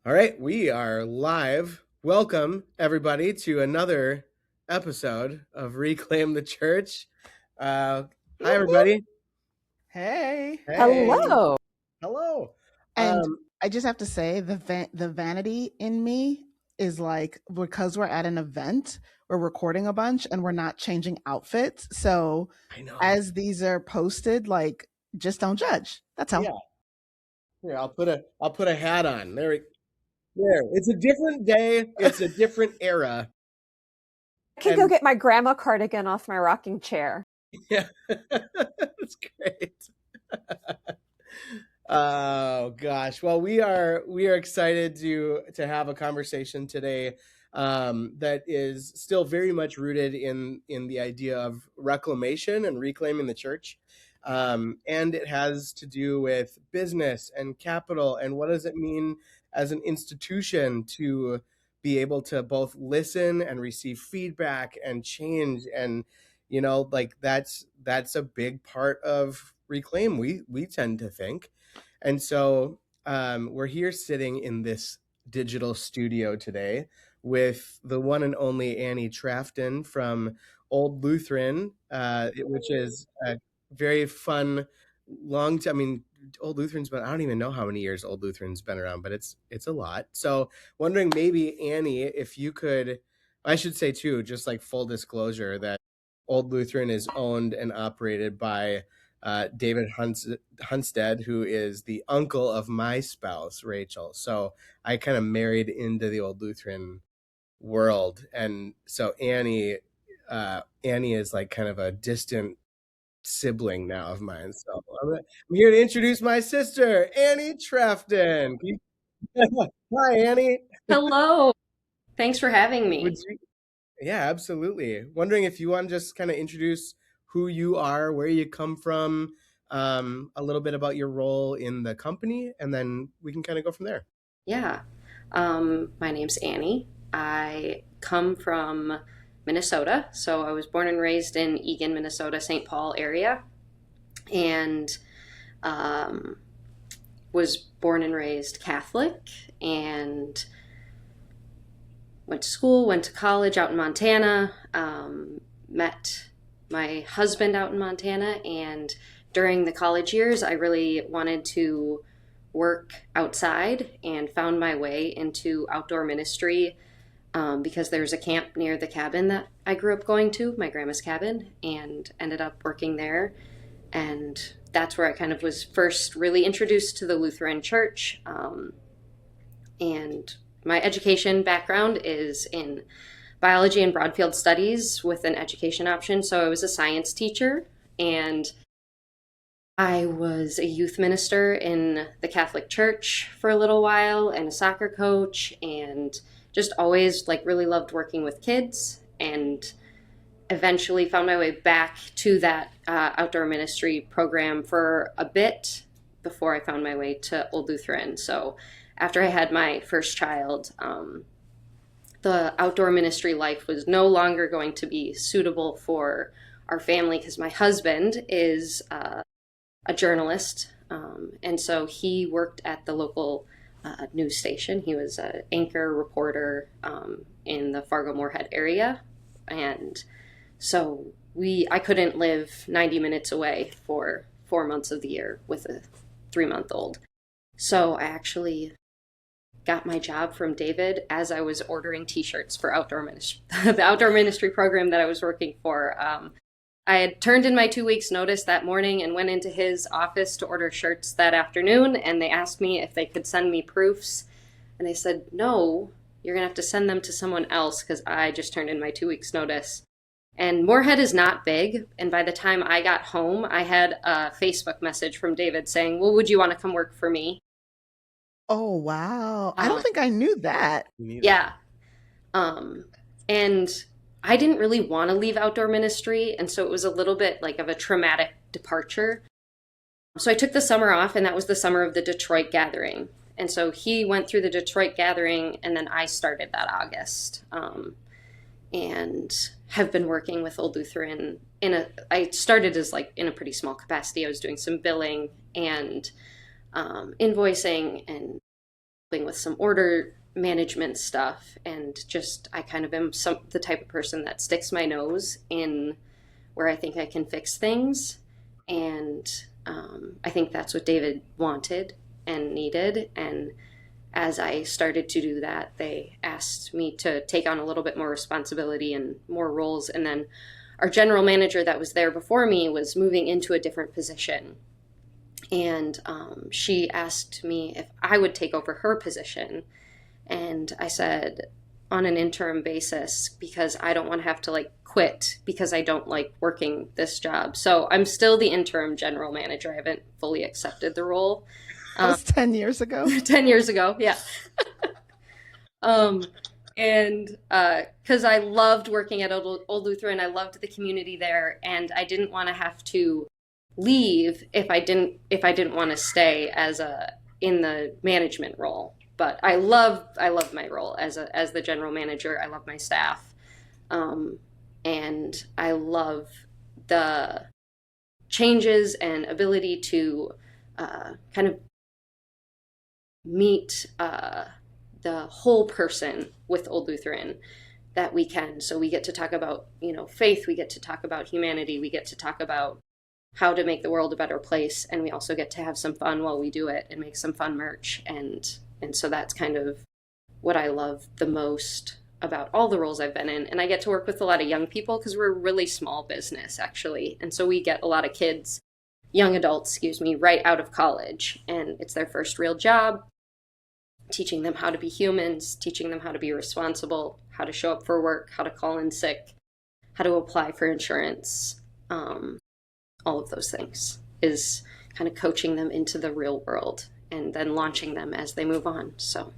All right, we are live. Welcome, everybody, to another episode of Reclaim the Church. Hi, Whoop, whoop. everybody. Hey. Hey, Hello. hello. And Um, I just have to say the vanity in me is like because we're at an event, we're recording a bunch and we're not changing outfits. So I know. as these are posted, like just don't judge. That's all. Yeah, here I'll put a hat on. There. It's a different day. It's a different era, I can go and get my grandma cardigan off my rocking chair. yeah, that's great. Oh gosh. Well, we are excited to have a conversation today that is still very much rooted in the idea of reclamation and reclaiming the church. And it has to do with business and capital and what does it mean as an institution to be able to both listen and receive feedback and change and like that's a big part of reclaim we tend to think. And so we're here sitting in this digital studio today with the one and only Annie Trafton from Old Lutheran, which is a very fun, long time. I mean, Old Lutheran's been, I don't even know how many years Old Lutheran's been around, but it's a lot. So wondering maybe, Annie, if you could, I should say too, just like full disclosure that Old Lutheran is owned and operated by David Hunstead, who is the uncle of my spouse, Rachel. So I kind of married into the Old Lutheran world. And so Annie is like kind of a distant sibling now of mine. So I'm here to introduce my sister, Annie Trafton. Hi, Annie. Hello. Thanks for having Would me. you, yeah, absolutely. Wondering if you want to just kind of introduce who you are, where you come from, a little bit about your role in the company, and then we can kind of go from there. Yeah. My name's Annie. I come from Minnesota. So I was born and raised in Eagan, Minnesota, St. Paul area, and um, was born and raised Catholic and went to school, went to college out in Montana, met my husband out in Montana, and during the college years, I really wanted to work outside and found my way into outdoor ministry because there's a camp near the cabin that I grew up going to, my grandma's cabin, and ended up working there. And that's where I kind of was first really introduced to the Lutheran Church. And my education background is in biology and broadfield studies with an education option. So I was a science teacher and I was a youth minister in the Catholic Church for a little while and a soccer coach and just always like really loved working with kids and eventually found my way back to that outdoor ministry program for a bit before I found my way to Old Lutheran. So after I had my first child, the outdoor ministry life was no longer going to be suitable for our family because my husband is a journalist, and so he worked at the local news station. He was an anchor reporter in the Fargo Moorhead area, and so I couldn't live 90 minutes away for 4 months of the year with a 3-month old. So I actually got my job from David as I was ordering T-shirts for outdoor ministry, the outdoor ministry program that I was working for. I had turned in my 2 weeks notice that morning and went into his office to order shirts that afternoon. And they asked me if they could send me proofs. And they said, no, you're going to have to send them to someone else because I just turned in my 2 weeks notice. And Moorhead is not big. And by the time I got home, I had a Facebook message from David saying, well, would you want to come work for me? Oh wow. I don't Uh, think I knew that. Me neither. yeah. Um, and I didn't really want to leave outdoor ministry, and so it was a little bit like of a traumatic departure. So I took the summer off, and that was the summer of the Detroit gathering. And so he went through the Detroit gathering, and then I started that August, and have been working with Old Lutheran I started as like in a pretty small capacity. I was doing some billing and invoicing and with some order management stuff, and just I kind of am the type of person that sticks my nose in where I think I can fix things. And I think that's what David wanted and needed. And as I started to do that, they asked me to take on a little bit more responsibility and more roles. And then our general manager that was there before me was moving into a different position. And she asked me if I would take over her position. And I said, on an interim basis, because I don't want to have to like quit because I don't like working this job. So I'm still the interim general manager. I haven't fully accepted the role. That was 10 years ago. 10 years ago, yeah. And because I loved working at Old Lutheran, I loved the community there, and I didn't want to have to leave if I didn't want to stay in the management role. But I love my role as the general manager. I love my staff, and I love the changes and ability to kind of meet the whole person with Old Lutheran that we can. So we get to talk about, faith, we get to talk about humanity, we get to talk about how to make the world a better place, and we also get to have some fun while we do it and make some fun merch. And so that's kind of what I love the most about all the roles I've been in. And I get to work with a lot of young people because we're a really small business, actually. And so we get a lot of kids, young adults, right out of college. And it's their first real job, teaching them how to be humans, teaching them how to be responsible, how to show up for work, how to call in sick, how to apply for insurance. All of those things is kind of coaching them into the real world and then launching them as they move on. So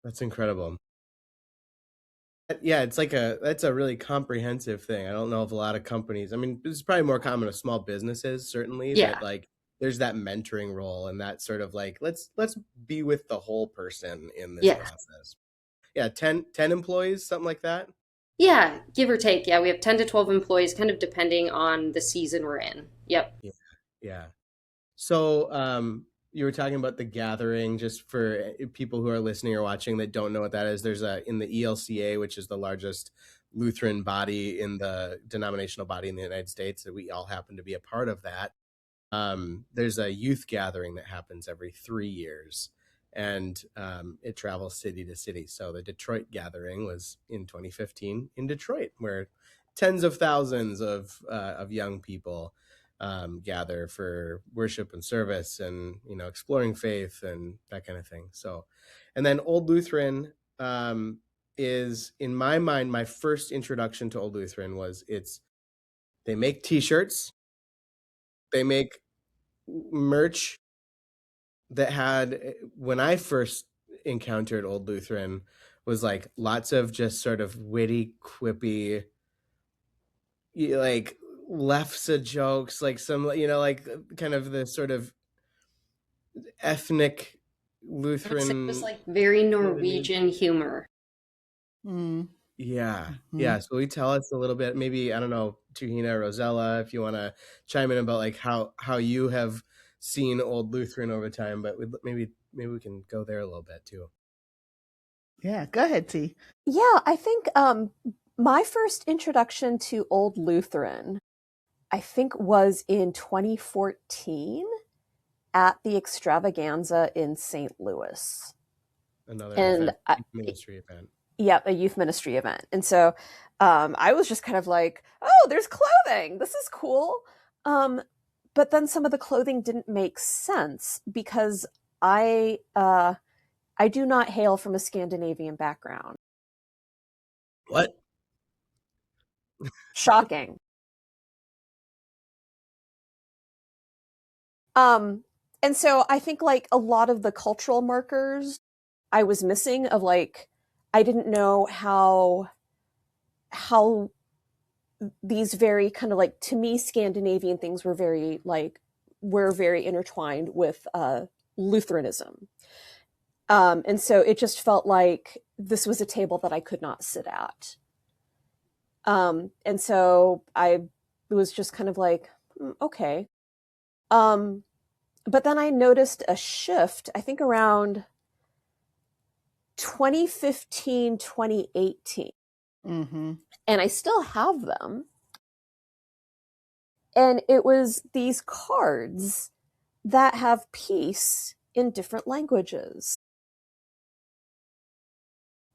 that's incredible. Yeah, that's a really comprehensive thing. I don't know if a lot of companies, I mean, it's probably more common with small businesses, certainly, yeah. but like there's that mentoring role and that sort of like, let's be with the whole person in this process. Yeah. 10 employees, something like that. Yeah. Give or take. Yeah. We have 10 to 12 employees, kind of depending on the season we're in. Yep. Yeah. So, you were talking about the gathering, just for people who are listening or watching that don't know what that is. There's in the ELCA, which is the largest Lutheran body in the denominational body in the United States, that we all happen to be a part of that. There's a youth gathering that happens every 3 years, and it travels city to city. So the Detroit gathering was in 2015 in Detroit, where tens of thousands of young people gather for worship and service and, exploring faith and that kind of thing. So, and then Old Lutheran is, in my mind, my first introduction to Old Lutheran was they make t-shirts, they make merch that had, when I first encountered Old Lutheran, was like lots of just sort of witty, quippy, like lefse jokes, like some, like kind of the sort of ethnic Lutheran. It was like very Norwegian humor. Mm. Yeah. Yeah. So will you tell us a little bit, maybe, I don't know, Tuhina, Rosella, if you want to chime in about like how you have seen Old Lutheran over time, but maybe we can go there a little bit too. Yeah, go ahead, T. Yeah, I think my first introduction to Old Lutheran, I think, was in 2014 at the Extravaganza in St. Louis. Another ministry event. Yeah, a youth ministry event. And so I was just kind of like, oh, there's clothing. This is cool. But then some of the clothing didn't make sense because I do not hail from a Scandinavian background. What? Shocking. And so I think like a lot of the cultural markers I was missing of like, I didn't know how these very kind of like, to me, Scandinavian things were very intertwined with Lutheranism. And so it just felt like this was a table that I could not sit at. And so I was just kind of like, okay. But then I noticed a shift, I think around 2015, 2018. Mm-hmm. And I still have them. And it was these cards that have peace in different languages.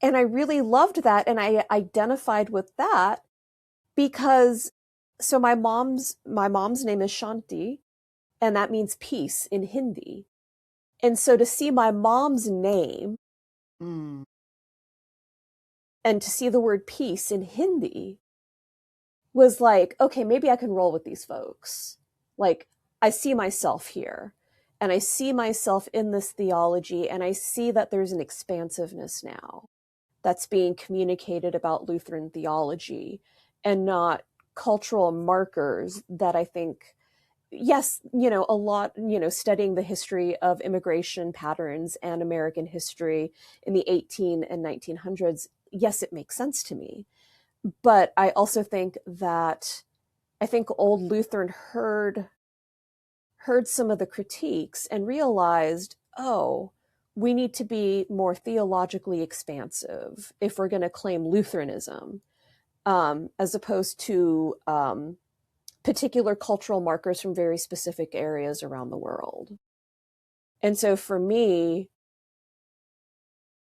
And I really loved that. And I identified with that because, so my mom's name is Shanti, and that means peace in Hindi. And so to see my mom's name and to see the word peace in Hindi was like, okay, maybe I can roll with these folks. Like, I see myself here, and I see myself in this theology, and I see that there's an expansiveness now that's being communicated about Lutheran theology, and not cultural markers that I think, yes, a lot, studying the history of immigration patterns and American history in the 18 and 1900s, yes, it makes sense to me. But I also think that old Lutheran heard some of the critiques and realized, oh, we need to be more theologically expansive if we're going to claim Lutheranism, as opposed to particular cultural markers from very specific areas around the world. And so for me,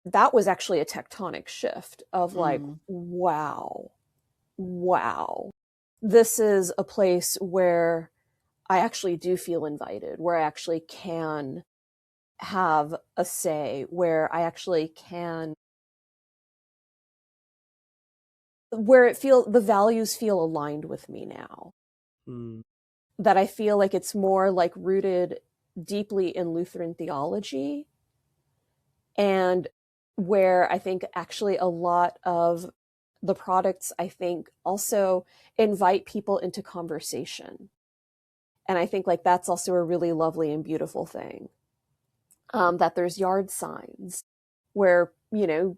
that was actually a tectonic shift of like, wow, this is a place where I actually do feel invited, where I actually can have a say, where I actually can, where the values feel aligned with me now. That I feel like it's more like rooted deeply in Lutheran theology, and where I think actually a lot of the products, I think, also invite people into conversation. And I think like that's also a really lovely and beautiful thing. That there's yard signs where,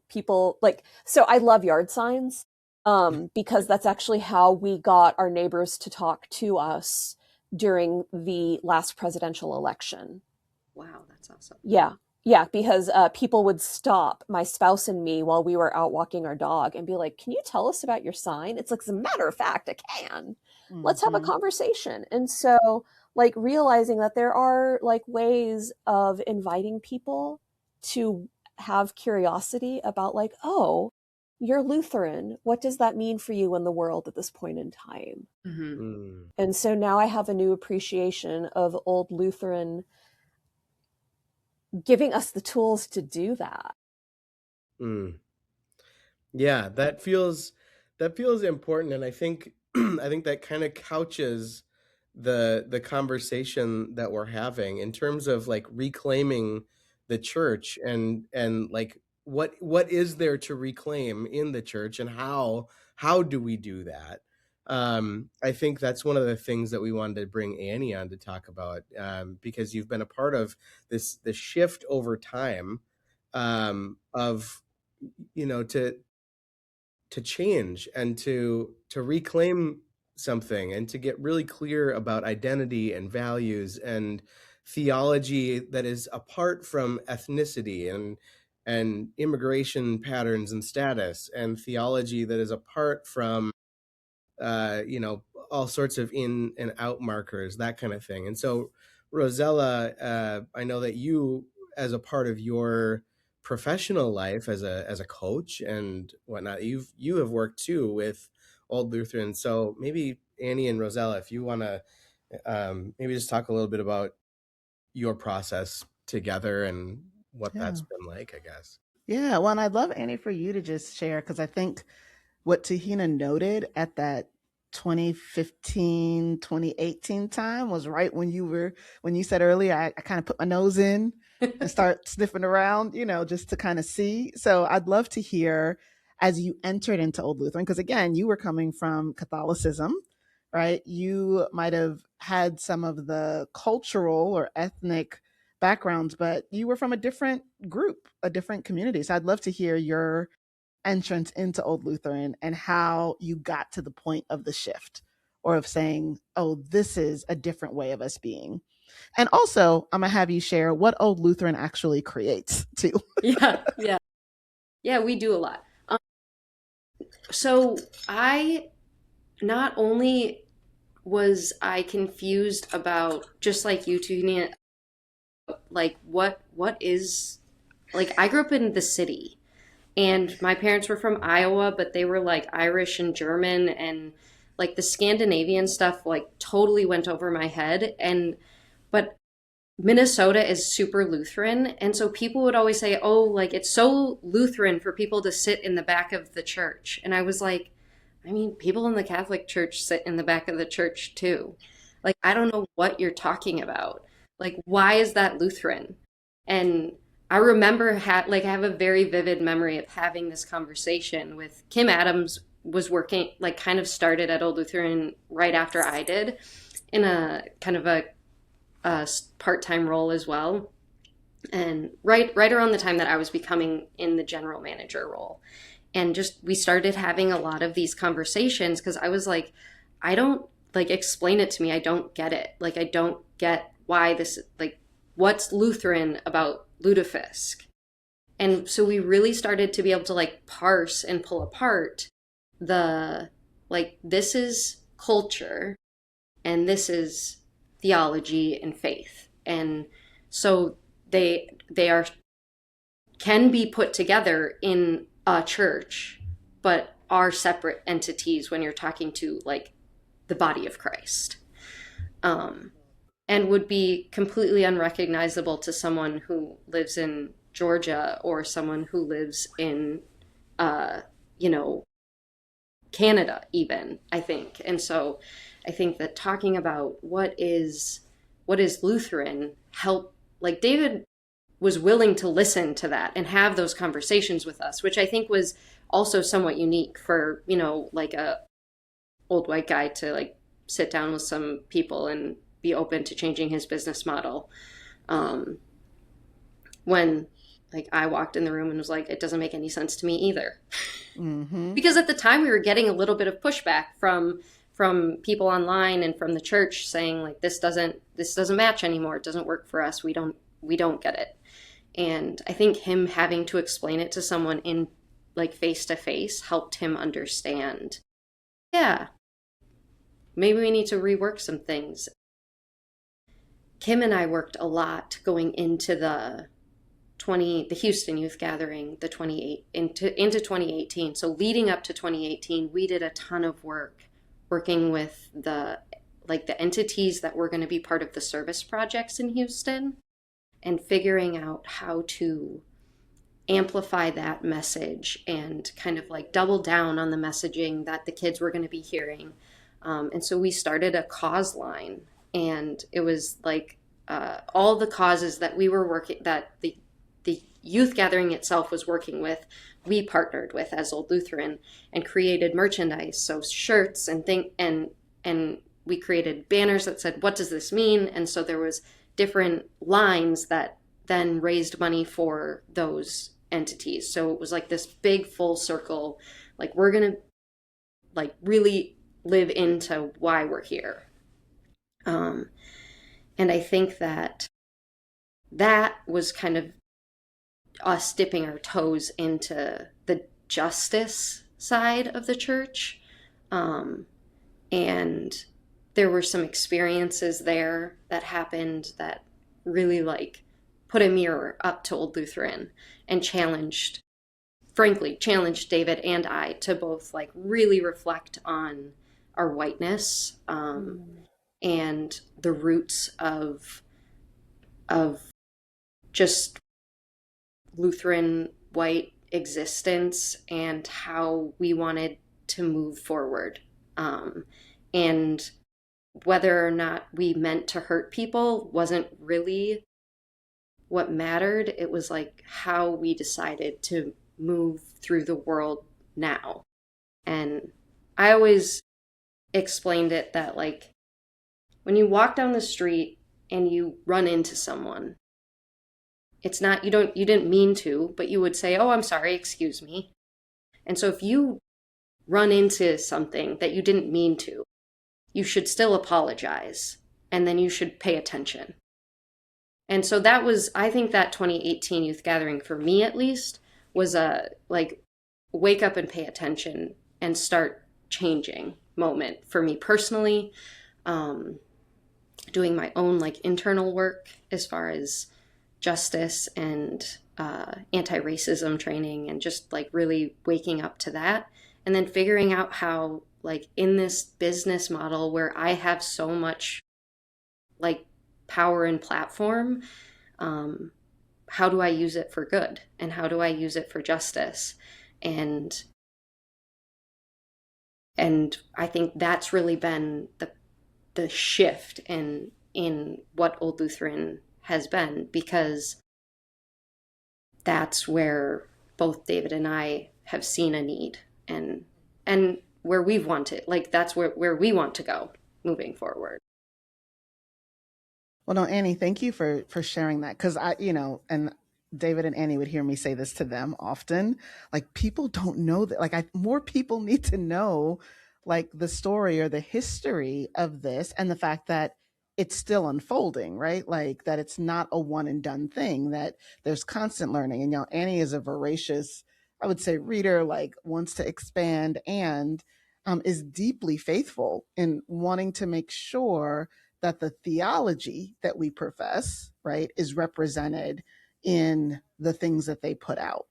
people like, so I love yard signs because that's actually how we got our neighbors to talk to us during the last presidential election. Wow, that's awesome. Yeah, because people would stop my spouse and me while we were out walking our dog and be like, can you tell us about your sign? It's like, as a matter of fact, I can. Let's have a conversation. And so like realizing that there are like ways of inviting people to have curiosity about like, oh, you're Lutheran. What does that mean for you in the world at this point in time? And so now I have a new appreciation of old Lutheran giving us the tools to do that. Yeah, that feels important, and I think that kind of couches the conversation that we're having in terms of like reclaiming the church, and like what is there to reclaim in the church, and how do we do that? I think that's one of the things that we wanted to bring Annie on to talk about, because you've been a part of this shift over time, of to change and to reclaim something, and to get really clear about identity and values and theology that is apart from ethnicity and immigration patterns and status, and theology that is apart from all sorts of in and out markers, that kind of thing. And so, Rosella, I know that you, as a part of your professional life as a coach and whatnot, you have worked too with Old Lutheran. So maybe Annie and Rosella, if you want to maybe just talk a little bit about your process together and what that's been like, I guess. Yeah, well, and I'd love, Annie, for you to just share, because I think what Tahina noted at that 2015, 2018 time was right when you said earlier, I kind of put my nose in and start sniffing around, just to kind of see. So I'd love to hear, as you entered into Old Lutheran, because again, you were coming from Catholicism, right? You might have had some of the cultural or ethnic backgrounds, but you were from a different group, a different community. So I'd love to hear your entrance into Old Lutheran and how you got to the point of the shift, or of saying, oh, this is a different way of us being. And also, I'm going to have you share what Old Lutheran actually creates too. Yeah. Yeah, we do a lot. So I not only was I confused about, just like you two, Nia, like what is, like, I grew up in the city, and my parents were from Iowa, but they were like Irish and German, and like the Scandinavian stuff like totally went over my head. And but Minnesota is super Lutheran, and so people would always say, "Oh, like it's so Lutheran for people to sit in the back of the church." And I was like, I mean, people in the Catholic Church sit in the back of the church too. Like, I don't know what you're talking about. Like, why is that Lutheran? And I remember like I have a very vivid memory of having this conversation with Kim Adams. Was working, like, kind of started at Old Lutheran right after I did, in a kind of a part-time role as well, and right around the time that I was becoming in the general manager role. And just we started having a lot of these conversations, because I was like, I don't, like, explain it to me, I don't get it. Like, I don't get why this, like, what's Lutheran about lutefisk? And so we really started to be able to like parse and pull apart the, like, this is culture and this is theology and faith. And so they are, can be put together in a church, but are separate entities when you're talking to like the body of Christ, and would be completely unrecognizable to someone who lives in Georgia or someone who lives in you know, Canada even, I think. And so I think that talking about what is Lutheran help, like, David was willing to listen to that and have those conversations with us, which I think was also somewhat unique for, you know, like a old white guy to like sit down with some people and be open to changing his business model. When like I walked in the room and was like, it doesn't make any sense to me either. Mm-hmm. Because at the time we were getting a little bit of pushback from people online and from the church saying like, this doesn't match anymore. It doesn't work for us. We don't get it. And I think him having to explain it to someone in like face to face helped him understand. Yeah, maybe we need to rework some things. Kim and I worked a lot going into the Houston Youth Gathering, into 2018. So leading up to 2018, we did a ton of work working with the entities that were going to be part of the service projects in Houston, and figuring out how to amplify that message and kind of like double down on the messaging that the kids were going to be hearing. And so we started a cause line, and it was like all the causes that we were working, that the youth gathering itself was working with, we partnered with as Old Lutheran and created merchandise, so shirts and and we created banners that said, what does this mean? And so there was different lines that then raised money for those entities. So it was like this big full circle, like we're going to like really live into why we're here. And I think that was kind of us dipping our toes into the justice side of the church. And there were some experiences there that happened that really like put a mirror up to Old Lutheran and challenged David and I to both like really reflect on our whiteness, and the roots of just Lutheran white existence and how we wanted to move forward. And whether or not we meant to hurt people wasn't really what mattered. It was like how we decided to move through the world now. And I always explained it that like when you walk down the street and you run into someone, it's not, you didn't mean to, but you would say, oh, I'm sorry, excuse me. And so if you run into something that you didn't mean to, you should still apologize, and then you should pay attention. And so that was, I think that 2018 youth gathering, for me at least, was a like wake up and pay attention and start changing moment for me personally. Doing my own like internal work as far as justice and anti-racism training, and just like really waking up to that, and then figuring out how, like, in this business model where I have so much like power and platform, how do I use it for good, and how do I use it for justice? And I think that's really been the shift in what Old Lutheran has been, because that's where both David and I have seen a need, and where we've wanted, like, that's where we want to go moving forward. Well, no, Annie, thank you for sharing that, because and David and Annie would hear me say this to them often. Like, people don't know that. Like, more people need to know, like, the story or the history of this, and the fact that it's still unfolding, right? Like, that it's not a one and done thing, that there's constant learning. And Annie is a voracious, I would say, reader, like, wants to expand, and is deeply faithful in wanting to make sure that the theology that we profess, right, is represented in the things that they put out.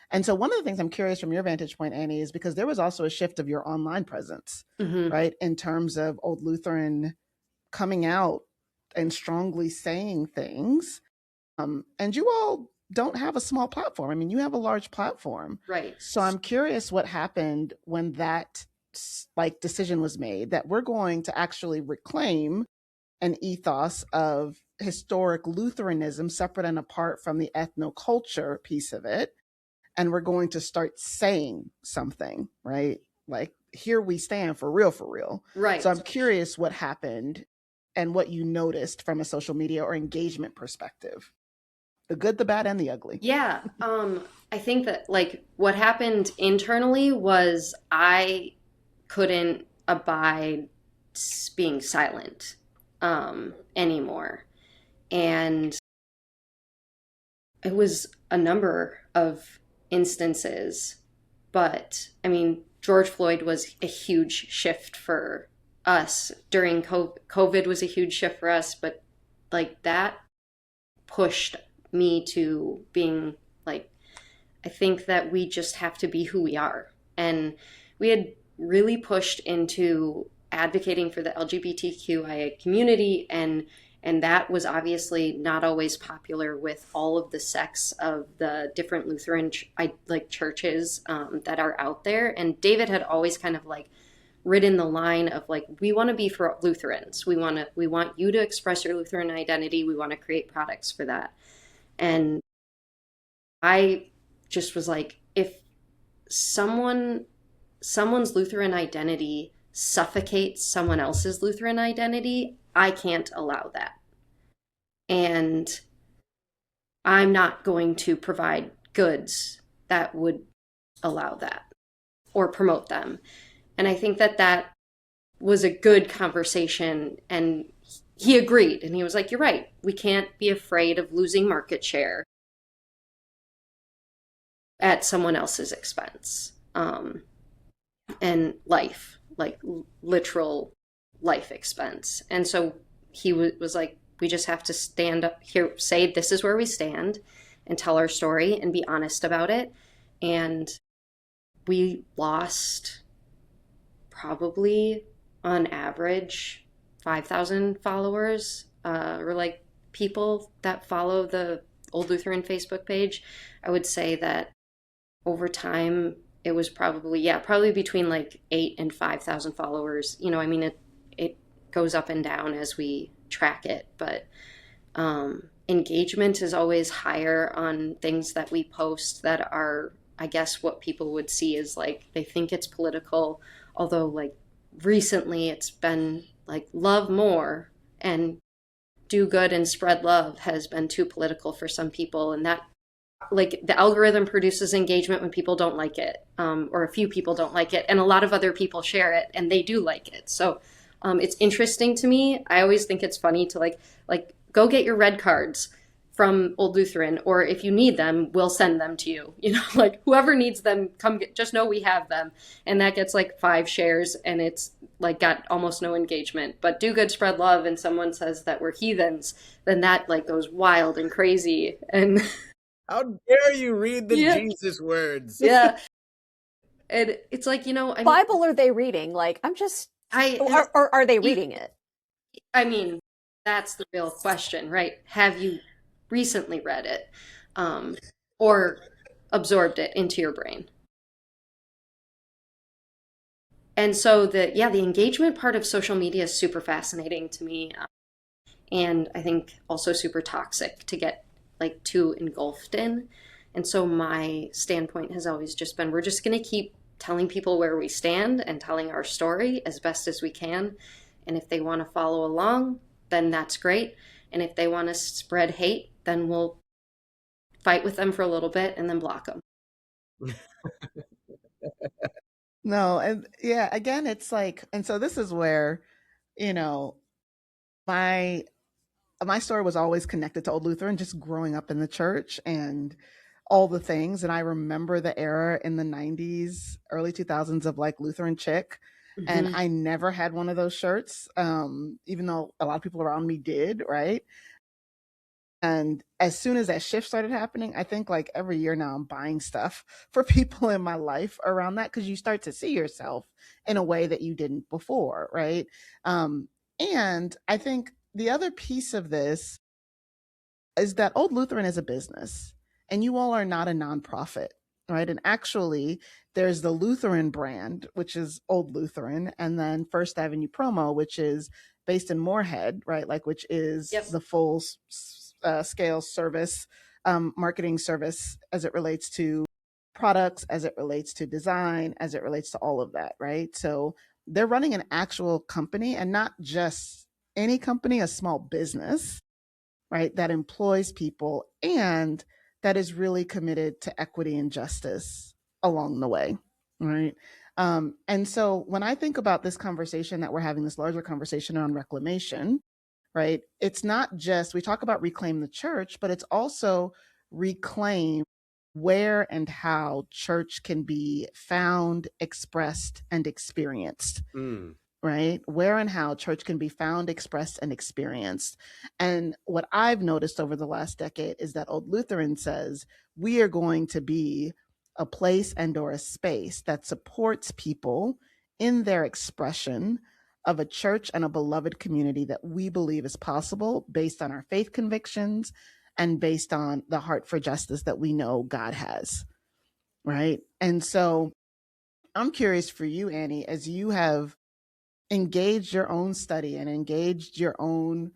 And so one of the things I'm curious from your vantage point, Annie, is because there was also a shift of your online presence, right, in terms of Old Lutheran coming out and strongly saying things. And you all don't have a small platform. I mean, you have a large platform. Right. So I'm curious what happened when that like decision was made that we're going to actually reclaim an ethos of historic Lutheranism separate and apart from the ethnoculture piece of it. And we're going to start saying something, right? Like, here we stand for real, for real. Right. So I'm curious what happened and what you noticed from a social media or engagement perspective. The good, the bad, and the ugly. Yeah. I think that, like, what happened internally was I couldn't abide being silent anymore. And it was a number of instances, but I mean, George Floyd was a huge shift for us during COVID was a huge shift for us, but like that pushed me to being like, I think that we just have to be who we are. And we had really pushed into advocating for the LGBTQIA community, and that was obviously not always popular with all of the sects of the different Lutheran churches that are out there. And David had always kind of like ridden the line of like, we want to be for Lutherans. We want you to express your Lutheran identity. We want to create products for that. And I just was like, if someone's Lutheran identity suffocates someone else's Lutheran identity, I can't allow that. And I'm not going to provide goods that would allow that or promote them. And I think that was a good conversation, and he agreed, and he was like, you're right, we can't be afraid of losing market share at someone else's expense. And life, like literal life expense. And so he was like, we just have to stand up here, say this is where we stand, and tell our story and be honest about it. And we lost probably on average 5,000 followers, or like people that follow the Old Lutheran Facebook page. I would say that over time it was probably between like 8,000 and 5,000 followers. You know, I mean, it goes up and down as we track it, but engagement is always higher on things that we post that are, I guess, what people would see as like, they think it's political, although like recently it's been like love more and do good and spread love has been too political for some people. And that, like, the algorithm produces engagement when people don't like it, or a few people don't like it, and a lot of other people share it and they do like it. So it's interesting to me. I always think it's funny to like go get your red cards, from Old Lutheran, or if you need them, we'll send them to you. You know, like whoever needs them, come get, just know we have them. And that gets like 5 shares and it's like got almost no engagement. But do good, spread love, and someone says that we're heathens, then that like goes wild and crazy. And how dare you read the Yeah. Jesus words? yeah. And it's like, you know, I mean, Bible are they reading? Like, I'm just, or are they reading it? I mean, that's the real question, right? Have you recently read it, or absorbed it into your brain? And so the engagement part of social media is super fascinating to me, and I think also super toxic to get like too engulfed in. And so my standpoint has always just been, we're just going to keep telling people where we stand and telling our story as best as we can. And if they want to follow along, then that's great. And if they want to spread hate, then we'll fight with them for a little bit and then block them. No, and yeah, again, it's like, and so this is where, you know, my story was always connected to Old Lutheran, just growing up in the church and all the things. And I remember the era in the 90s, early 2000s of like Lutheran chick. And Mhm. I never had one of those shirts, even though a lot of people around me did, right? And as soon as that shift started happening, I think like every year now I'm buying stuff for people in my life around that, because you start to see yourself in a way that you didn't before, right? And I think the other piece of this is that Old Lutheran is a business and you all are not a nonprofit, right? And actually, there's the Lutheran brand, which is Old Lutheran, and then First Avenue Promo, which is based in Moorhead, right? Like, which is Yep. the full scale service, marketing service as it relates to products, as it relates to design, as it relates to all of that, right? So they're running an actual company and not just any company, a small business, right, that employs people and that is really committed to equity and justice along the way, right? And so when I think about this conversation that we're having, this larger conversation on reclamation, right, it's not just, we talk about reclaim the church, but it's also reclaim where and how church can be found, expressed, and experienced. Right? Where and how church can be found, expressed, and experienced. And what I've noticed over the last decade is that Old Lutheran says we are going to be a place and or a space that supports people in their expression of a church and a beloved community that we believe is possible based on our faith convictions and based on the heart for justice that we know God has. Right? And so I'm curious for you, Annie, as you have engaged your own study and engaged your own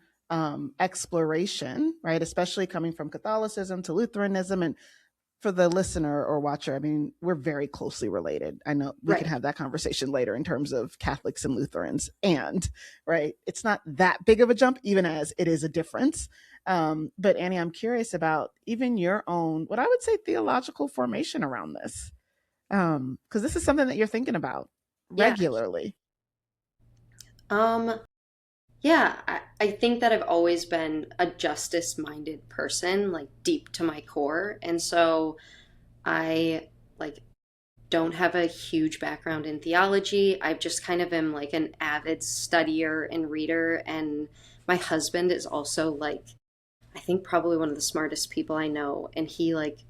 exploration, right? Especially coming from Catholicism to Lutheranism. And for the listener or watcher, I mean, we're very closely related. I know we Right. can have that conversation later in terms of Catholics and Lutherans. And, right, it's not that big of a jump, even as it is a difference. But Annie, I'm curious about even your own, what I would say, theological formation around this. Because this is something that you're thinking about Yeah. regularly. Yeah, I think that I've always been a justice-minded person, like deep to my core. And so I like don't have a huge background in theology. I just kind of am like an avid studier and reader. And my husband is also like, I think probably one of the smartest people I know. And he like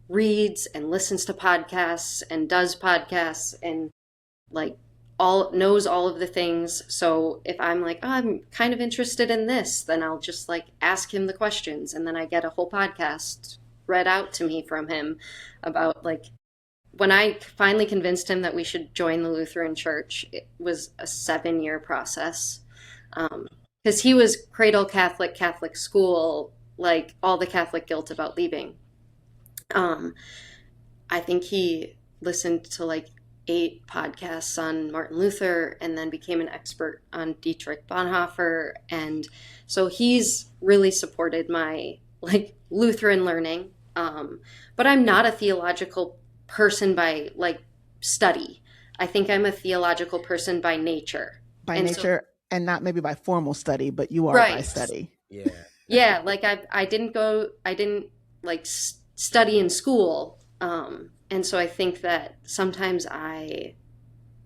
reads and listens to podcasts and does podcasts and like all knows all of the things. So if I'm like, oh, I'm kind of interested in this, then I'll just like ask him the questions, and then I get a whole podcast read out to me from him about like when I finally convinced him that we should join the Lutheran Church. It was a 7-year process, because he was cradle Catholic, Catholic school, like all the Catholic guilt about leaving. I think he listened to like 8 podcasts on Martin Luther and then became an expert on Dietrich Bonhoeffer. And so he's really supported my like Lutheran learning. But I'm not a theological person by like study. I think I'm a theological person by nature. By And nature, and not maybe by formal study, but you are by Right. study. Yeah. Yeah, like I didn't like study in school. And so I think that sometimes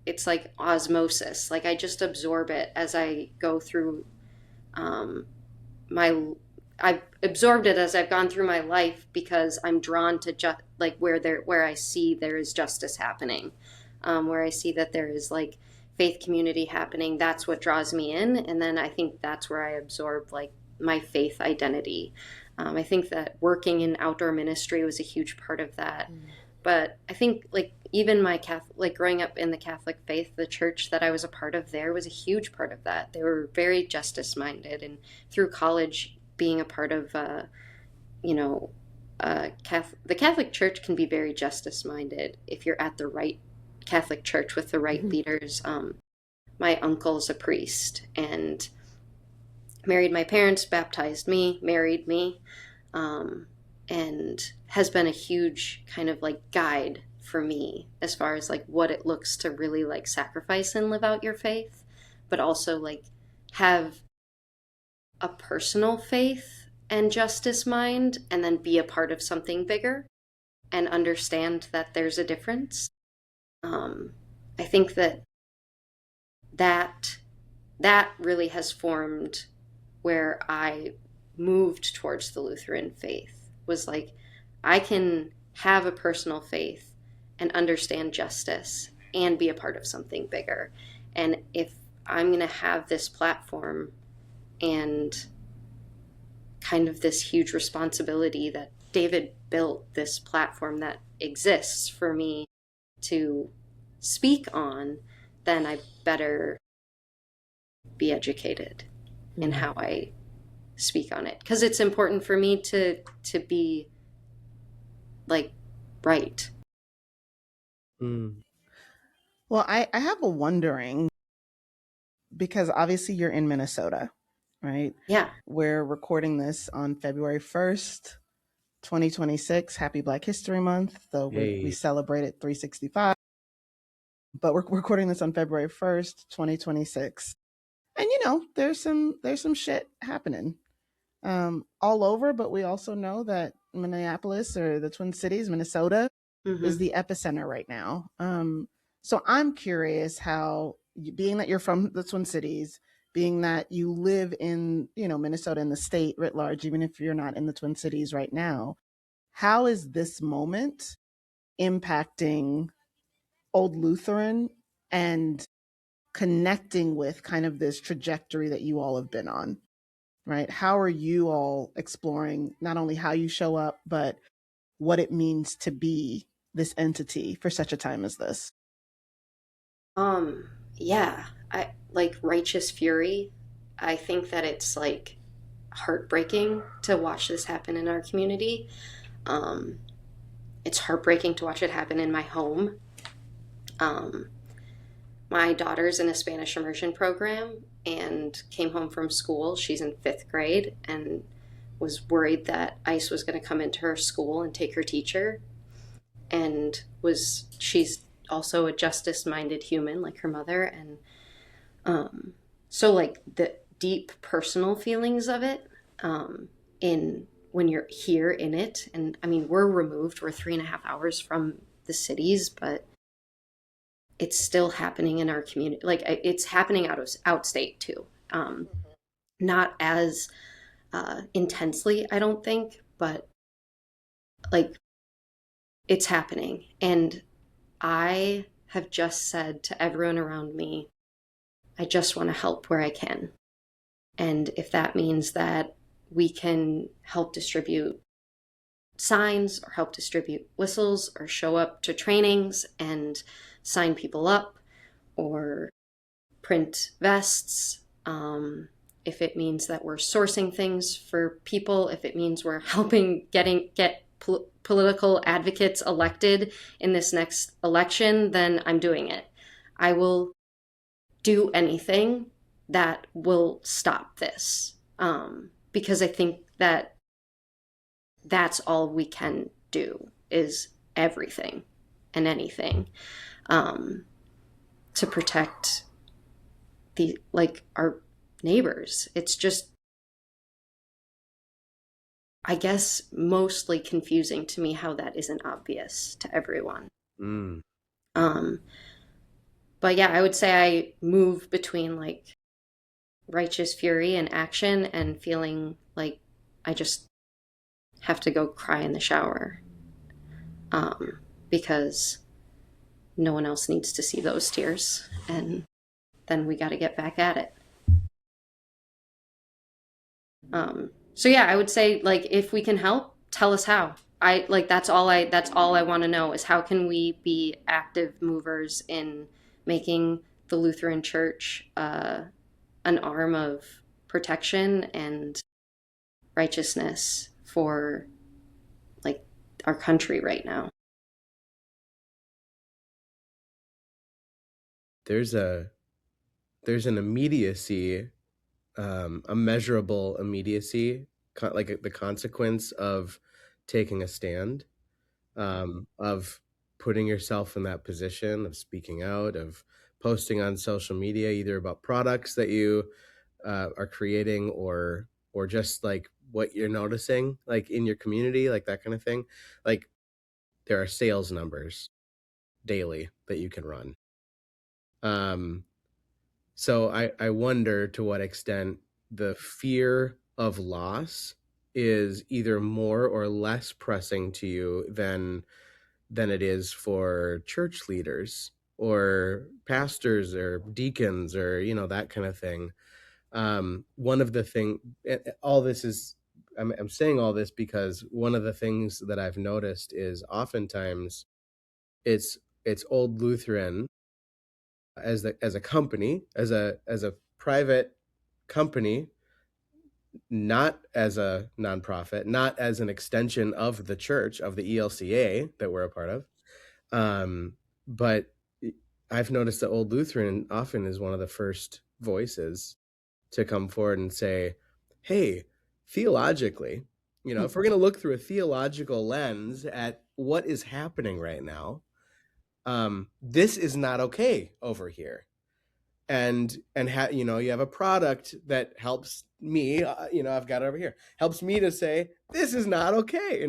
it's like osmosis. Like I just absorb it as I go through um, my I've absorbed it as I've gone through my life because I'm drawn to like where I see there is justice happening, where I see that there is like faith community happening. That's what draws me in, and then I think that's where I absorb like my faith identity. I think that working in outdoor ministry was a huge part of that. But I think like even my Catholic, like growing up in the Catholic faith, the church that I was a part of there was a huge part of that. They were very justice minded, and through college, being a part of, you know, the Catholic Church can be very justice minded if you're at the right Catholic church with the right Mhm. leaders. My uncle's a priest and married my parents, baptized me, married me, um, and has been a huge kind of like guide for me as far as like what it looks to really like sacrifice and live out your faith, but also like have a personal faith and justice mind and then be a part of something bigger and understand that there's a difference. Um, I think that that really has formed where I moved towards the Lutheran faith was like I can have a personal faith and understand justice and be a part of something bigger. And if I'm going to have this platform and kind of this huge responsibility that David built this platform that exists for me to speak on, then I better be educated in how I speak on it because it's important for me to be like right. Mm. Well, I have a wondering because obviously you're in Minnesota, right? Yeah. We're recording this on February 1st, 2026. Happy Black History Month, though we Hey. celebrated 365. But we're recording this on February 1st, 2026. And there's some shit happening all over, but we also know that Minneapolis or the Twin Cities, Minnesota, is Mm-hmm. the epicenter right now. So I'm curious how, being that you're from the Twin Cities, being that you live in, Minnesota and the state writ large, even if you're not in the Twin Cities right now, how is this moment impacting Old Lutheran and connecting with kind of this trajectory that you all have been on, right? How are you all exploring not only how you show up, but what it means to be this entity for such a time as this? Um, yeah, I like Righteous Fury. I think that it's like heartbreaking to watch this happen in our community. Um, it's heartbreaking to watch it happen in my home. Um, my daughter's in a Spanish immersion program and came home from school. She's in fifth grade and was worried that ICE was going to come into her school and take her teacher. And she's also a justice minded human like her mother. And so, like, the deep personal feelings of it in when you're here in it. And I mean, we're removed, we're 3.5 hours from the cities, but it's still happening in our community. Like it's happening outstate too. Not as intensely, I don't think, but like it's happening. And I have just said to everyone around me, I just want to help where I can. And if that means that we can help distribute signs or help distribute whistles or show up to trainings and sign people up or print vests, if it means that we're sourcing things for people, if it means we're helping get political advocates elected in this next election, then I'm doing it. I will do anything that will stop this, because I think that that's all we can do is everything and anything, to protect our neighbors. It's just I guess, mostly confusing to me how that isn't obvious to everyone. Mm. Um, but yeah, I would say I move between like righteous fury and action and feeling like I just have to go cry in the shower, because no one else needs to see those tears. And then we got to get back at it. So yeah, I would say like if we can help, tell us how. I like that's all I want to know is how can we be active movers in making the Lutheran Church an arm of protection and righteousness for like our country right now. There's an immediacy, a measurable immediacy, like the consequence of taking a stand, of putting yourself in that position, of speaking out, of posting on social media, either about products that you are creating, or just like what you're noticing, like in your community, like that kind of thing. Like there are sales numbers daily that you can run. So I wonder to what extent the fear of loss is either more or less pressing to you than it is for church leaders or pastors or deacons or that kind of thing. One of the thing, all this is, I'm saying all this because one of the things that I've noticed is oftentimes it's old Lutheran as a company, as a private company, not as a nonprofit, not as an extension of the church, of the ELCA that we're a part of. But I've noticed that Old Lutheran often is one of the first voices to come forward and say, hey, theologically, if we're going to look through a theological lens at what is happening right now, this is not okay over here. And you have a product that helps me, I've got it over here, helps me to say, this is not okay.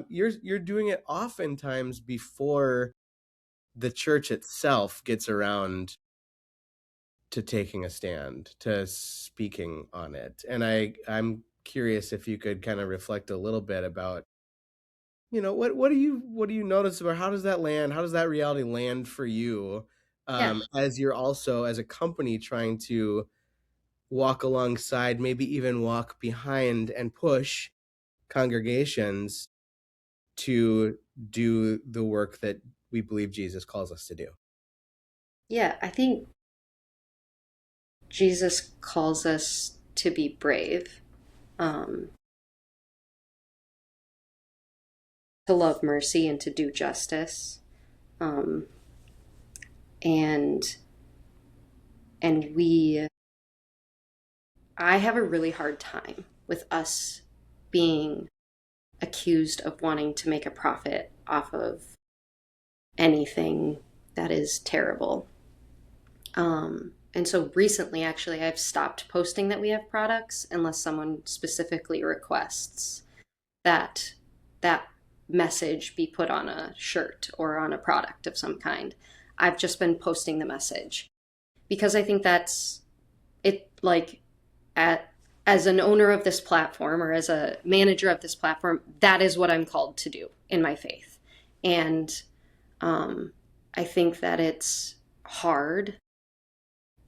You're doing it oftentimes before the church itself gets around to taking a stand, to speaking on it. And I'm curious if you could kind of reflect a little bit about, what do you notice about how does that land? How does that reality land for you? Yeah. As you're also as a company trying to walk alongside, maybe even walk behind and push congregations to do the work that we believe Jesus calls us to do. Yeah, I think Jesus calls us to be brave, to love mercy and to do justice. And I have a really hard time with us being accused of wanting to make a profit off of anything that is terrible. And so recently, actually, I've stopped posting that we have products unless someone specifically requests that that message be put on a shirt or on a product of some kind. I've just been posting the message because I think that's it. Like, as an owner of this platform or as a manager of this platform, that is what I'm called to do in my faith. And I think that it's hard,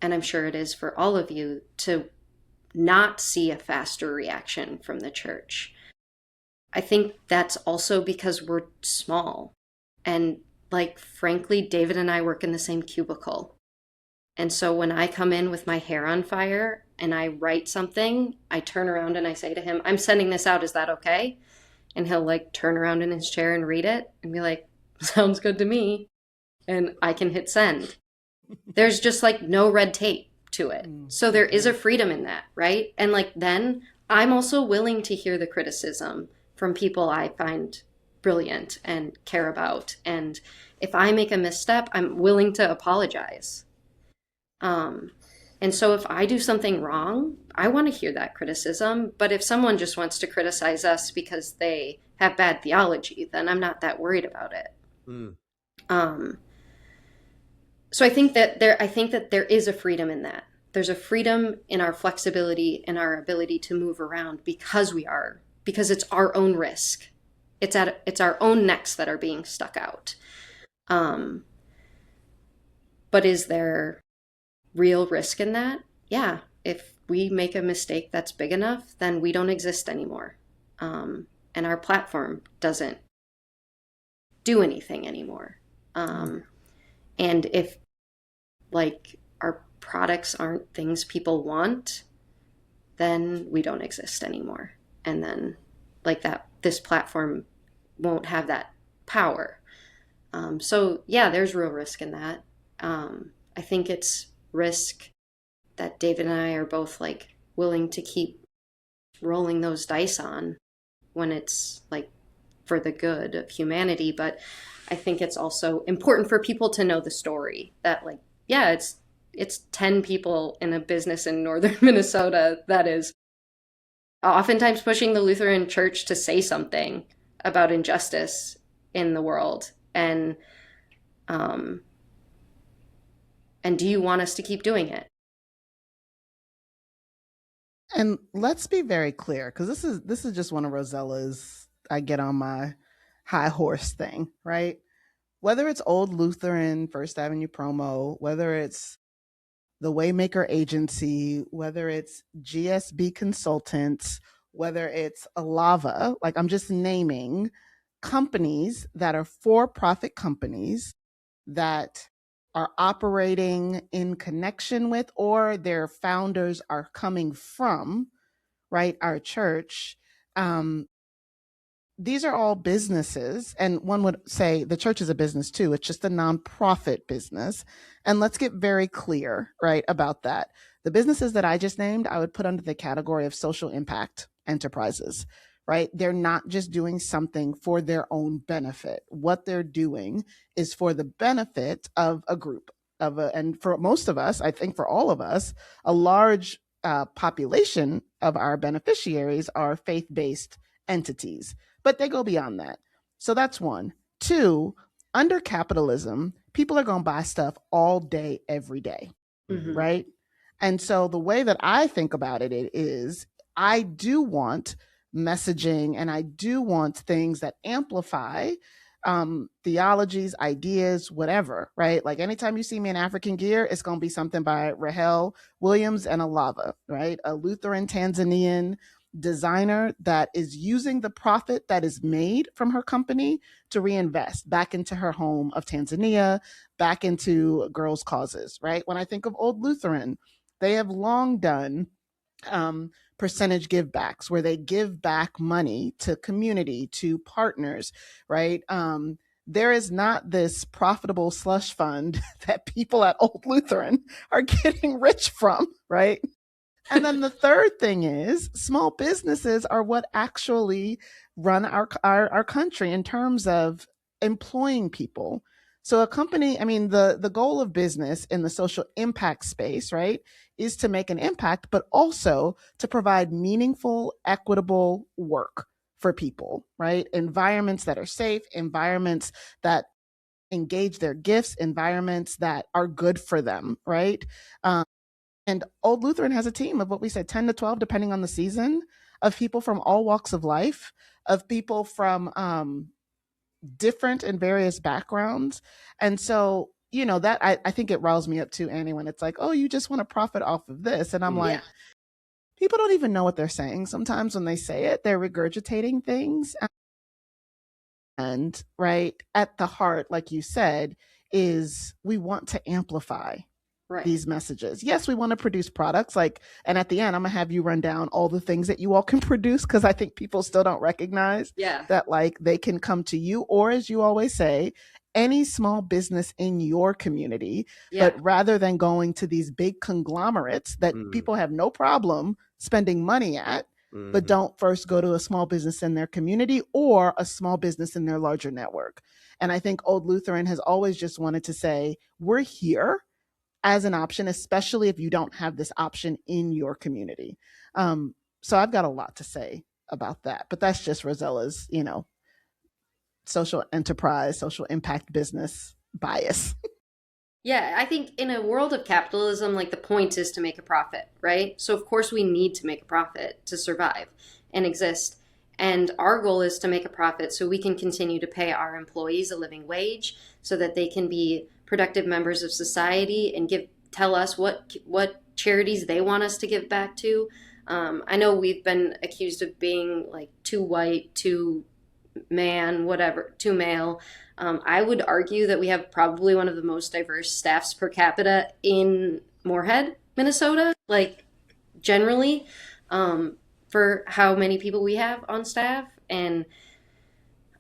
and I'm sure it is for all of you, to not see a faster reaction from the church. I think that's also because we're small. And like, frankly, David and I work in the same cubicle. And so when I come in with my hair on fire and I write something, I turn around and I say to him, I'm sending this out. Is that okay? And he'll like turn around in his chair and read it and be like, sounds good to me. And I can hit send. There's just like no red tape to it. So there is a freedom in that, right? And like then I'm also willing to hear the criticism from people I find brilliant and care about. And if I make a misstep, I'm willing to apologize. And so if I do something wrong, I want to hear that criticism. But if someone just wants to criticize us because they have bad theology, then I'm not that worried about it. Mm. So I think that there is a freedom in that. There's a freedom in our flexibility and our ability to move around because it's our own risk. It's our own necks that are being stuck out. But is there real risk in that? Yeah. If we make a mistake that's big enough, then we don't exist anymore. And our platform doesn't do anything anymore. And if like our products aren't things people want, then we don't exist anymore. And then like that, this platform won't have that power. So yeah, there's real risk in that. I think it's risk that David and I are both like willing to keep rolling those dice on when it's like for the good of humanity. But I think it's also important for people to know the story that like, yeah, it's 10 people in a business in northern Minnesota that is oftentimes pushing the Lutheran Church to say something about injustice in the world. And do you want us to keep doing it? And let's be very clear, because this is just one of Rosella's I get on my high horse thing, right? Whether it's Old Lutheran, First Avenue Promo, whether it's the Waymaker Agency, whether it's GSB Consultants, whether it's Alava, like I'm just naming companies that are for-profit companies that are operating in connection with, or their founders are coming from, right, our church. These are all businesses, and one would say the church is a business too. It's just a nonprofit business. And let's get very clear, right, about that. The businesses that I just named, I would put under the category of social impact enterprises, right? They're not just doing something for their own benefit. What they're doing is for the benefit of a group and for most of us, I think for all of us, a large population of our beneficiaries are faith-based entities, but they go beyond that. So that's one. Two, under capitalism, people are going to buy stuff all day, every day, right? And so the way that I think about it is I do want messaging and I do want things that amplify theologies, ideas, whatever, right? Like anytime you see me in African gear, it's going to be something by Rahel Williams and Alava, right? A Lutheran Tanzanian designer that is using the profit that is made from her company to reinvest back into her home of Tanzania, back into girls' causes, right? When I think of Old Lutheran, they have long done percentage give backs where they give back money to community, to partners, right? There is not this profitable slush fund that people at Old Lutheran are getting rich from, right? And then the third thing is small businesses are what actually run our country in terms of employing people. So a company, I mean, the goal of business in the social impact space, right, is to make an impact, but also to provide meaningful, equitable work for people, right? Environments that are safe, environments that engage their gifts, environments that are good for them, right? And Old Lutheran has a team of what we said, 10 to 12, depending on the season, of people from all walks of life, of people from different and various backgrounds. And so, you know, that I think it riles me up too, Annie, when it's like, oh, you just want to profit off of this. And I'm like, people don't even know what they're saying. Sometimes when they say it, they're regurgitating things. And right at the heart, like you said, is we want to amplify these messages. Yes, we want to produce products and at the end, I'm gonna have you run down all the things that you all can produce, because I think people still don't recognize that like they can come to you, or as you always say, any small business in your community. But rather than going to these big conglomerates that people have no problem spending money at, but don't first go to a small business in their community or a small business in their larger network. And I think Old Lutheran has always just wanted to say, we're here. as an option, especially if you don't have this option in your community. So I've got a lot to say about that, but that's just Rosella's, social enterprise, social impact business bias. Yeah, I think in a world of capitalism, like the point is to make a profit, right? So of course we need to make a profit to survive and exist. And our goal is to make a profit so we can continue to pay our employees a living wage so that they can be productive members of society and tell us what charities they want us to give back to. I know we've been accused of being like too white, too man, whatever, too male. I would argue that we have probably one of the most diverse staffs per capita in Moorhead, Minnesota, like generally, for how many people we have on staff and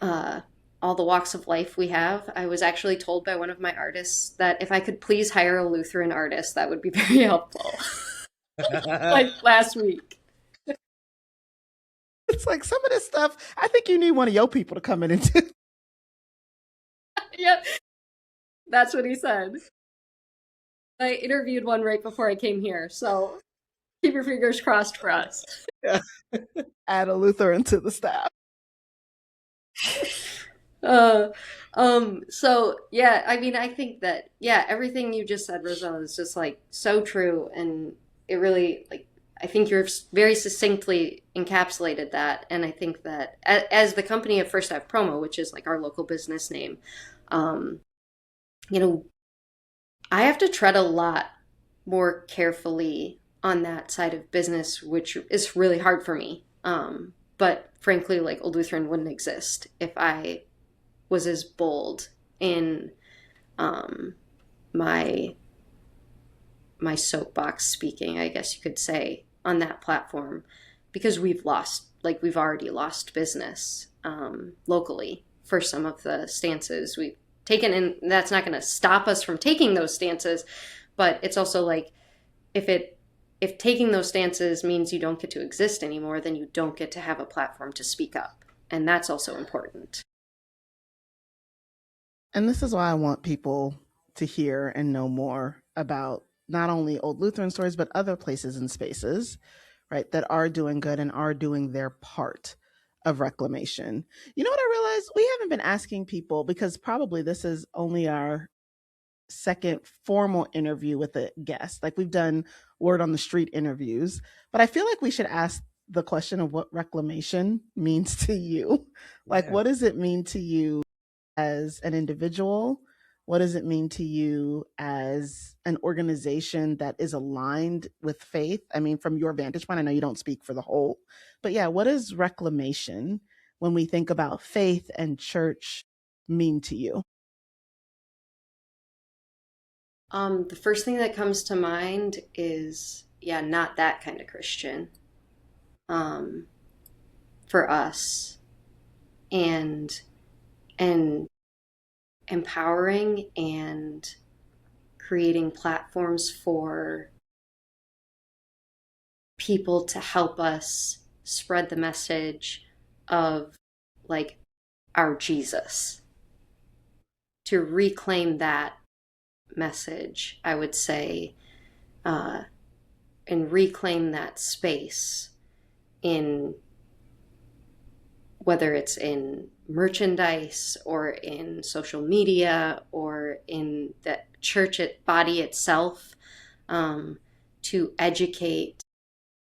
all the walks of life we have. I was actually told by one of my artists that if I could please hire a Lutheran artist, that would be very helpful. Like last week. It's like some of this stuff, I think you need one of your people to come in and do. Yeah, that's what he said. I interviewed one right before I came here, so keep your fingers crossed for us. Yeah. Add a Lutheran to the staff. So yeah, I mean, I think that, yeah, everything you just said, Rosella, is just like so true. And it really, like, I think you're very succinctly encapsulated that. And I think that as the company of First Ave Promo, which is like our local business name, I have to tread a lot more carefully on that side of business, which is really hard for me. But frankly, like Old Lutheran wouldn't exist if I was as bold in my soapbox speaking, I guess you could say, on that platform, because we've already lost business locally for some of the stances we've taken, and that's not going to stop us from taking those stances. But it's also like, if taking those stances means you don't get to exist anymore, then you don't get to have a platform to speak up. And that's also important. And this is why I want people to hear and know more about not only Old Lutheran stories, but other places and spaces, right, that are doing good and are doing their part of reclamation. You know what I realized? We haven't been asking people, because probably this is only our second formal interview with a guest. Like, we've done word on the street interviews, but I feel like we should ask the question of what reclamation means to you. Like, Yeah. what does it mean to you as an individual? What does it mean to you as an organization that is aligned with faith? I mean, from your vantage point, I know you don't speak for the whole, but yeah, what does reclamation, when we think about faith and church, mean to you? The first thing that comes to mind is, yeah, not that kind of Christian, for us, and empowering and creating platforms for people to help us spread the message of, like, our Jesus, to reclaim that message, I would say, and reclaim that space in, whether it's in merchandise or in social media or in the church body itself, to educate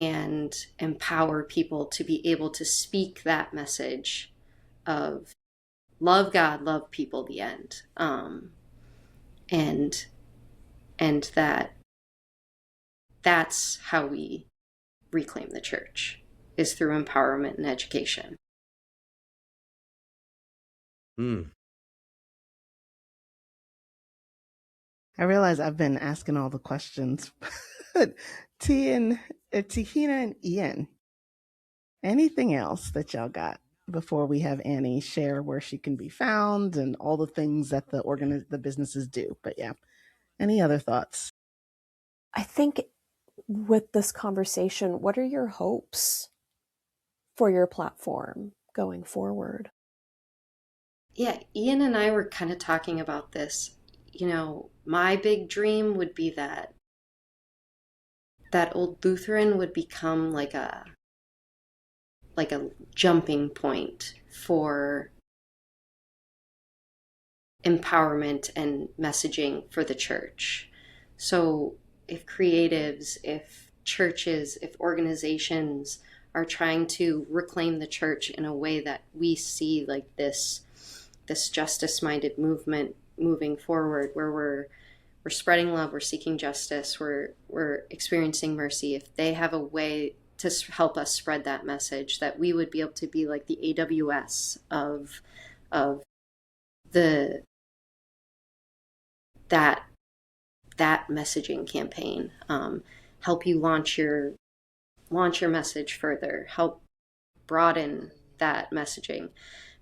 and empower people to be able to speak that message of love God, love people, the end. And that's how we reclaim the church, is through empowerment and education. I realize I've been asking all the questions. Tahina and Ian, anything else that y'all got before we have Annie share where she can be found and all the things that the businesses do? But yeah, any other thoughts? I think with this conversation, what are your hopes for your platform going forward? Yeah, Ian and I were kind of talking about this. my big dream would be that Old Lutheran would become like a jumping point for empowerment and messaging for the church. So if creatives, if churches, if organizations are trying to reclaim the church in a way that we see like this justice-minded movement moving forward, where we're spreading love, we're seeking justice, we're experiencing mercy, if they have a way to help us spread that message, that we would be able to be like the AWS of the that messaging campaign, help you launch your message further, help broaden that messaging,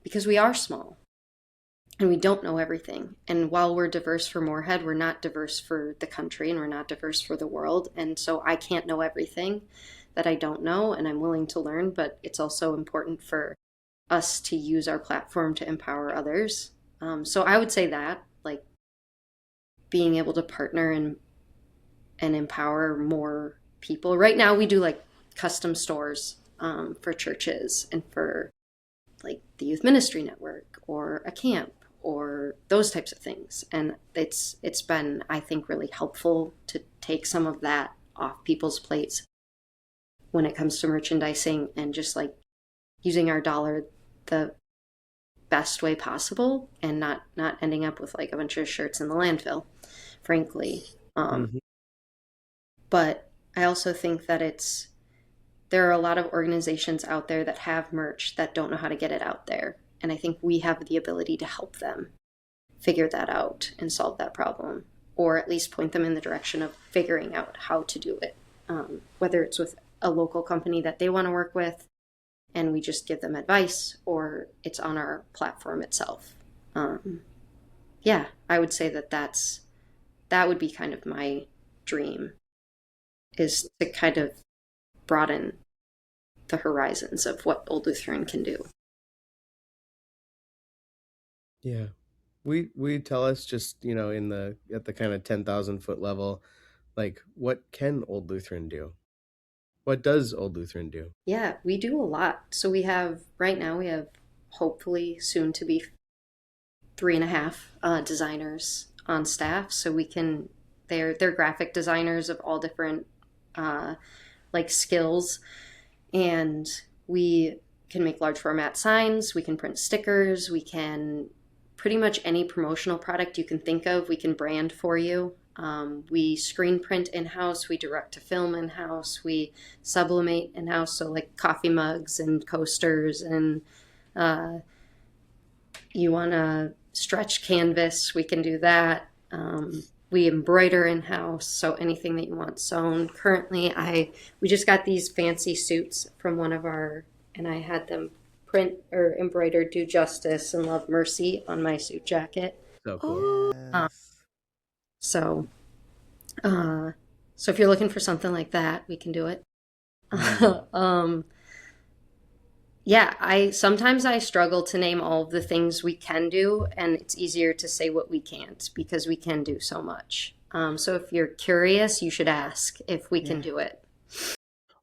because we are small and we don't know everything. And while we're diverse for Moorhead, we're not diverse for the country, and we're not diverse for the world. And so I can't know everything that I don't know, and I'm willing to learn, but it's also important for us to use our platform to empower others. So I would say that, like, being able to partner and empower more people. Right now we do like custom stores for churches and for like the Youth Ministry Network or a camp or those types of things. And it's been, I think, really helpful to take some of that off people's plates when it comes to merchandising and just like using our dollar the best way possible and not ending up with like a bunch of shirts in the landfill, frankly. But I also think that there are a lot of organizations out there that have merch that don't know how to get it out there. And I think we have the ability to help them figure that out and solve that problem, or at least point them in the direction of figuring out how to do it. Whether it's with a local company that they want to work with and we just give them advice, or it's on our platform itself. Yeah, I would say that would be kind of my dream, is to kind of broaden the horizons of what Old Lutheran can do. Yeah. We tell us just, at the kind of 10,000 foot level, like, what can Old Lutheran do? What does Old Lutheran do? Yeah, we do a lot. So right now we have hopefully soon to be 3.5 designers on staff. So they're graphic designers of all different like skills, and we can make large format signs, we can print stickers, we can pretty much any promotional product you can think of, we can brand for you. We screen print in-house, we direct to film in-house, we sublimate in-house, so like coffee mugs and coasters, and you want to stretch canvas, we can do that. We embroider in-house, so anything that you want sewn. Currently, we just got these fancy suits from and I had them print or embroider "Do Justice and Love Mercy" on my suit jacket. So cool. So if you're looking for something like that, we can do it. Yeah, sometimes I struggle to name all of the things we can do, and it's easier to say what we can't because we can do so much. So if you're curious, you should ask if we can do it.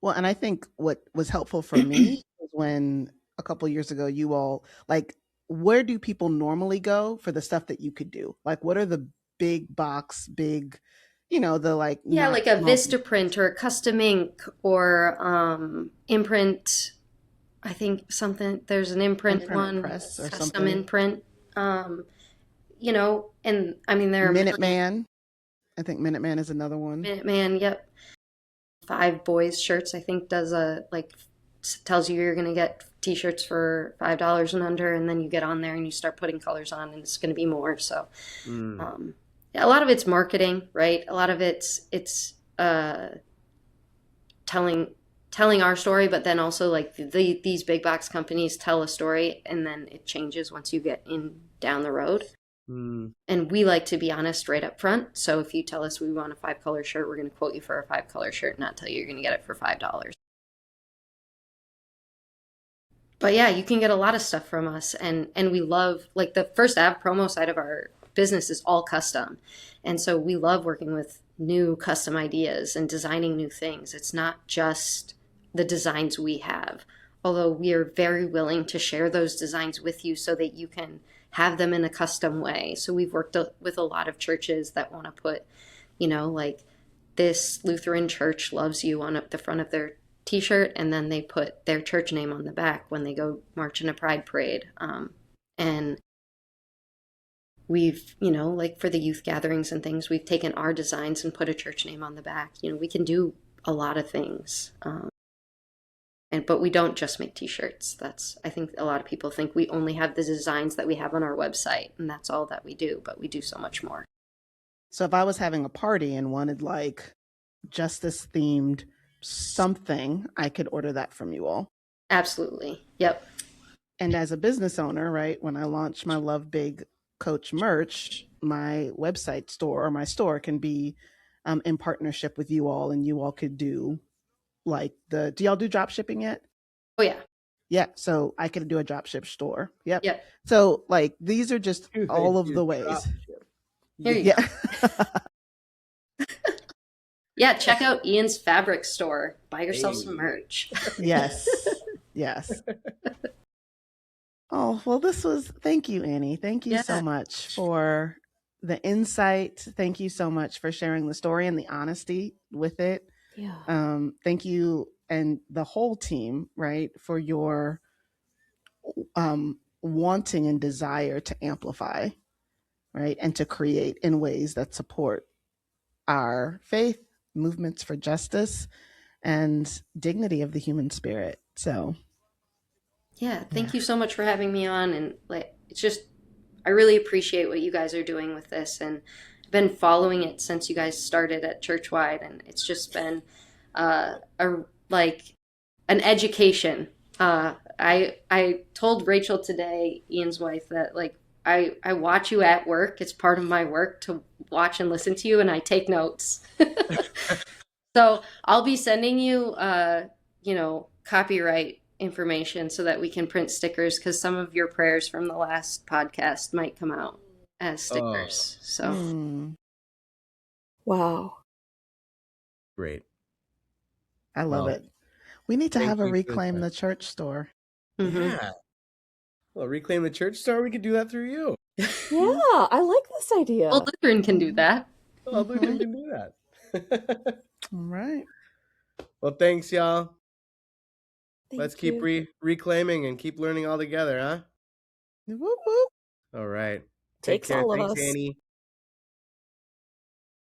Well, and I think what was helpful for me was when a couple years ago, you all, like, where do people normally go for the stuff that you could do? Like, what are the big, the like... Yeah, like a Vistaprint or a custom ink or imprint. I think there's an imprint one, press or custom something. imprint, and I mean, there are Minuteman. I think Minuteman is another one. Minuteman, yep. 5 Boys shirts, I think, does tells you you're going to get t-shirts for $5 and under, and then you get on there and you start putting colors on and it's going to be more. So, a lot of it's marketing, right? A lot of it's telling our story, but then also like these big box companies tell a story and then it changes once you get down the road. And we like to be honest right up front. So if you tell us we want a 5-color shirt, we're going to quote you for a 5-color shirt, not tell you you're going to get it for $5. but yeah, you can get a lot of stuff from us, and we love, like, the First Ave promo side of our business is all custom, and so we love working with new custom ideas and designing new things. It's not just the designs we have, although we are very willing to share those designs with you so that you can have them in a custom way. So we've worked with a lot of churches that want to put, like, this Lutheran church loves you on the front of their t-shirt, and then they put their church name on the back when they go march in a pride parade. And we've, like, for the youth gatherings and things, we've taken our designs and put a church name on the back. We can do a lot of things. But we don't just make t-shirts. I think a lot of people think we only have the designs that we have on our website, and that's all that we do, but we do so much more. So if I was having a party and wanted like justice themed something, I could order that from you all. Absolutely. Yep. And as a business owner, right, when I launch my Love Big Coach merch, my website store or my store can be in partnership with you all, and you all could do like do y'all do drop shipping yet? Oh yeah. Yeah. So I could do a drop ship store. Yep. Yep. So like these are just all of the ways. Here you go. Yeah, check out Ian's fabric store. Buy yourself some merch. Yes. Yes. Oh, well, thank you, Annie. Thank you so much for the insight. Thank you so much for sharing the story and the honesty with it. Yeah. Thank you and the whole team, right, for your wanting and desire to amplify, right, and to create in ways that support our faith, movements for justice, and dignity of the human spirit. So, yeah, thank you so much for having me on. And I really appreciate what you guys are doing with this, and I've been following it since you guys started at Churchwide, and it's just been an education. I told Rachel today, Ian's wife, that like I watch you at work. It's part of my work to watch and listen to you, and I take notes. So I'll be sending you, copyright information so that we can print stickers, because some of your prayers from the last podcast might come out as stickers. So, wow, great! I love it. We need to have a Reclaim the Church store. Mm-hmm. Yeah. Well, Reclaim the Church store, we could do that through you. Yeah, I like this idea. Well, Lutheran can do that. Well, Lutheran can do that. All right. Well, thanks, y'all. Let's keep reclaiming and keep learning all together, huh? Whoop, whoop. All right. Take care. All of Thanks, us. Annie.